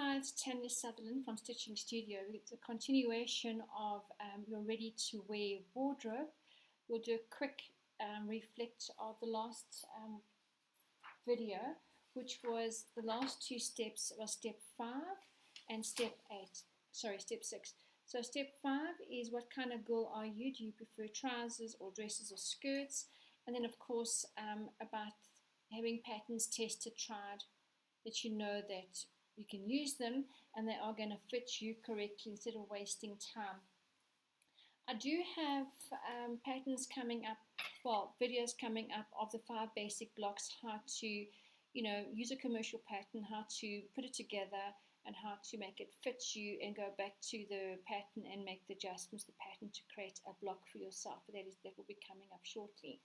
Hi, it's Tanya Sutherland from Stitching Studio. It's a continuation of your ready to wear wardrobe. We'll do a quick reflect of the last video, which was the last two steps was step 5 and step 8. Sorry, step 6. So step 5 is what kind of girl are you? Do you prefer trousers or dresses or skirts? And then of course about having patterns tested, tried, that you know that you can use them and they are going to fit you correctly instead of wasting time. I do have patterns coming up, well, videos coming up of the 5 basic blocks, how to, use a commercial pattern, how to put it together and how to make it fit you and go back to the pattern and make the adjustments to the pattern to create a block for yourself. That will be coming up shortly.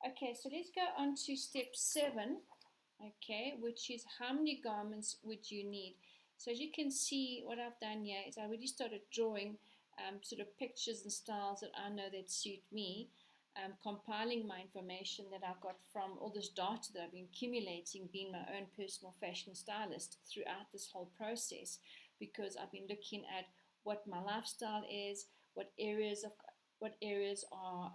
Okay, so let's go on to step 7. Okay, which is how many garments would you need? So as you can see, what I've done here is I already started drawing sort of pictures and styles that I know that suit me, compiling my information that I've got from all this data that I've been accumulating, being my own personal fashion stylist throughout this whole process, because I've been looking at what my lifestyle is, what areas are,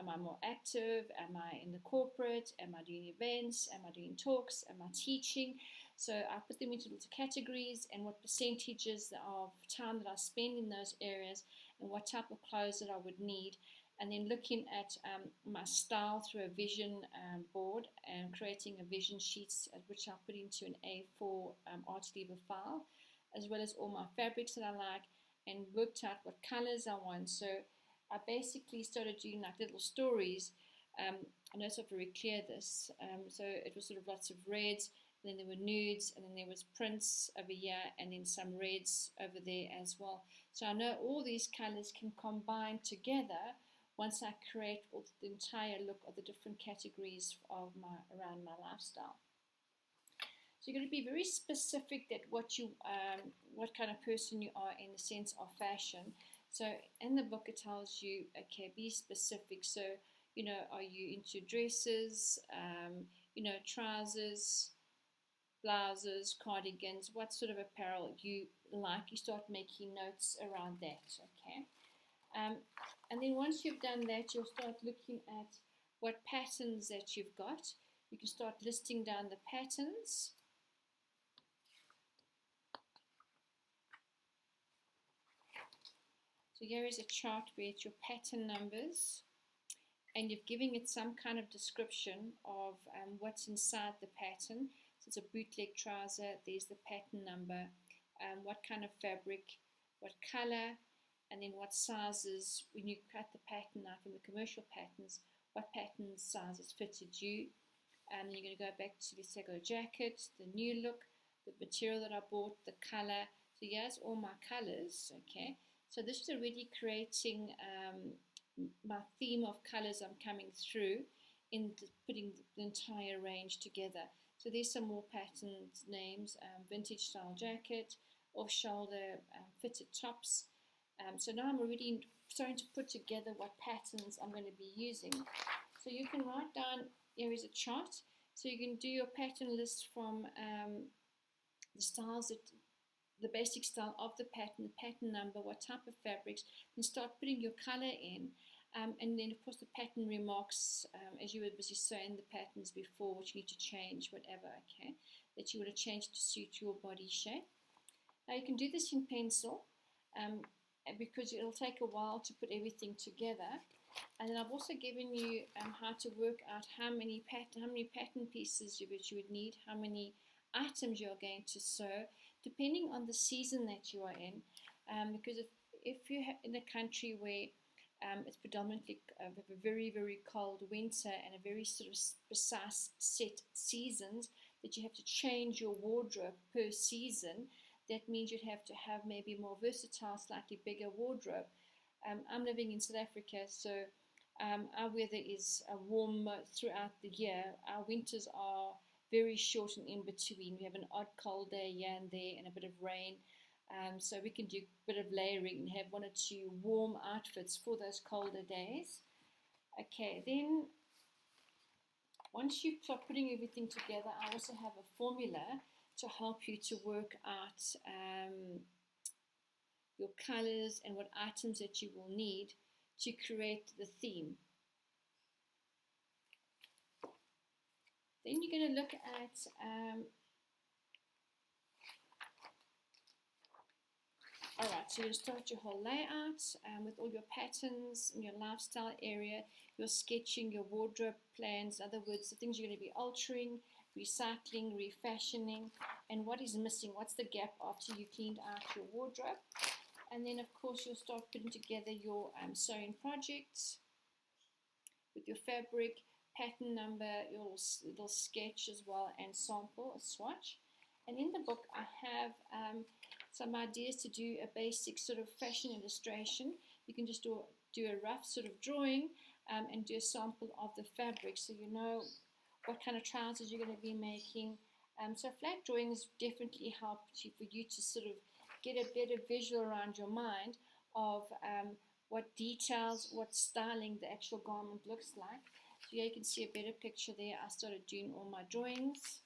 am I more active? Am I in the corporate? Am I doing events? Am I doing talks? Am I teaching? So I put them into little categories and what percentages of time that I spend in those areas and what type of clothes that I would need. And then looking at my style through a vision board and creating a vision sheets, which I put into an A4 art lever file, as well as all my fabrics that I like, and worked out what colors I want. So I basically started doing like little stories. I know it's not very clear this. So it was sort of lots of reds, then there were nudes, and then there was prints over here, and then some reds over there as well. So I know all these colors can combine together once I create the entire look of the different categories of around my lifestyle. So you're going to be very specific that what kind of person you are in the sense of fashion. So in the book it tells you, okay, be specific. So, are you into dresses, trousers, blouses, cardigans, what sort of apparel you like? You start making notes around that, okay? And then once you've done that, you'll start looking at what patterns that you've got. You can start listing down the patterns. So here is a chart where it's your pattern numbers and you're giving it some kind of description of what's inside the pattern. So it's a bootleg trouser, there's the pattern number, what kind of fabric, what color, and then what sizes. When you cut the pattern out from the commercial patterns, what pattern sizes fitted you. And then you're going to go back to, let's say, a jacket, the new look, the material that I bought, the color. So here's all my colors, okay. So this is already creating my theme of colors I'm coming through in putting the entire range together. So there's some more pattern names, vintage style jacket, off-shoulder fitted tops. So now I'm already starting to put together what patterns I'm going to be using. So you can write down, here is a chart. So you can do your pattern list from the styles the basic style of the pattern number, what type of fabrics, and start putting your color in. And then of course the pattern remarks, as you were busy saying the patterns before, which you need to change, whatever, okay, that you want to change to suit your body shape. Now you can do this in pencil because it'll take a while to put everything together. And then I've also given you how to work out how many pattern pieces you would need, how many items you're going to sew, depending on the season that you are in. Because if you're in a country where it's predominantly a very, very cold winter and a very sort of precise set seasons that you have to change your wardrobe per season, that means you'd have to have maybe more versatile, slightly bigger wardrobe. I'm living in South Africa, so our weather is warm throughout the year. Our winters are very short and in between. We have an odd cold day here and there and a bit of rain. So we can do a bit of layering and have 1 or 2 warm outfits for those colder days. Okay, then once you start putting everything together, I also have a formula to help you to work out your colors and what items that you will need to create the theme. Then you're going to look at alright, so you'll start your whole layout with all your patterns in your lifestyle area, your sketching, your wardrobe plans, in other words, the things you're going to be altering, recycling, refashioning, and what is missing, what's the gap after you cleaned out your wardrobe. And then, of course, you'll start putting together your sewing projects with your fabric, pattern number, your little sketch as well, and sample, a swatch. And in the book, I have some ideas to do a basic sort of fashion illustration. You can just do a rough sort of drawing and do a sample of the fabric, so you know what kind of trousers you're going to be making. So flat drawings definitely help for you to sort of get a better visual around your mind of what details, what styling the actual garment looks like. So here you can see a better picture there. I started doing all my drawings.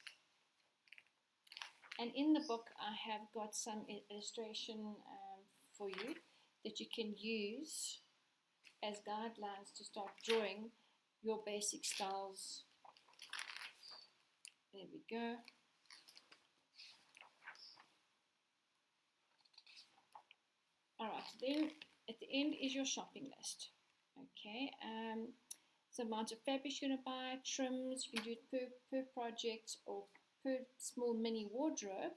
And in the book, I have got some illustration for you that you can use as guidelines to start drawing your basic styles. There we go. Alright, then at the end is your shopping list. Okay, the amount of fabric you're going to buy, trims, you can do it per project or per small mini wardrobe,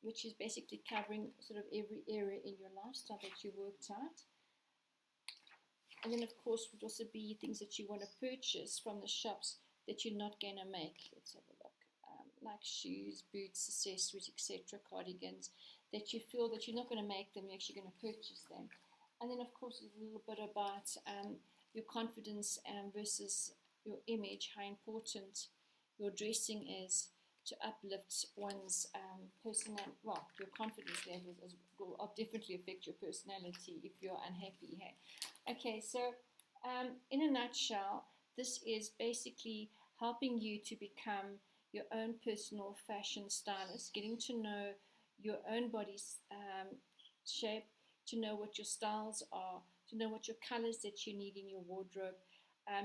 which is basically covering sort of every area in your lifestyle that you worked out. And then, of course, would also be things that you want to purchase from the shops that you're not going to make. Let's have a look. Like shoes, boots, accessories, etc., cardigans, that you feel that you're not going to make them, you're actually going to purchase them. And then, of course, a little bit about your confidence versus your image, how important your dressing is to uplift one's personality. Well, your confidence levels will definitely affect your personality if you're unhappy. Hey? Okay, so in a nutshell, this is basically helping you to become your own personal fashion stylist, getting to know your own body's shape, to know what your styles are, to know what your colors that you need in your wardrobe,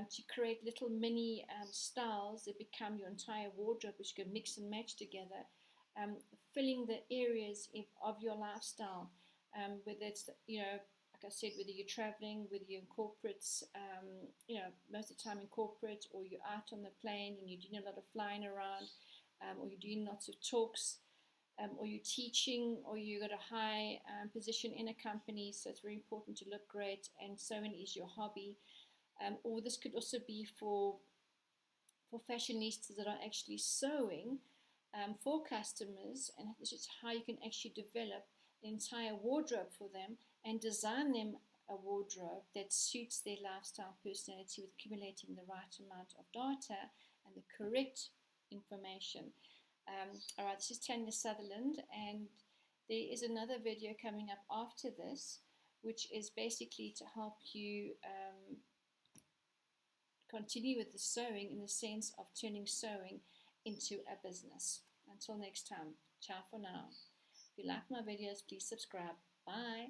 to create little mini styles that become your entire wardrobe, which you can mix and match together, filling the areas of your lifestyle, whether it's, like I said, whether you're traveling, whether you're in corporates, most of the time in corporate, or you're out on the plane and you're doing a lot of flying around, or you're doing lots of talks, or you're teaching, or you've got a high position in a company, so it's very important to look great, and sewing is your hobby. Or this could also be for fashionistas that are actually sewing for customers, and this is how you can actually develop the entire wardrobe for them and design them a wardrobe that suits their lifestyle personality, with accumulating the right amount of data and the correct information. Alright, this is Tanya Sutherland, and there is another video coming up after this, which is basically to help you continue with the sewing, in the sense of turning sewing into a business. Until next time, ciao for now. If you like my videos, please subscribe. Bye.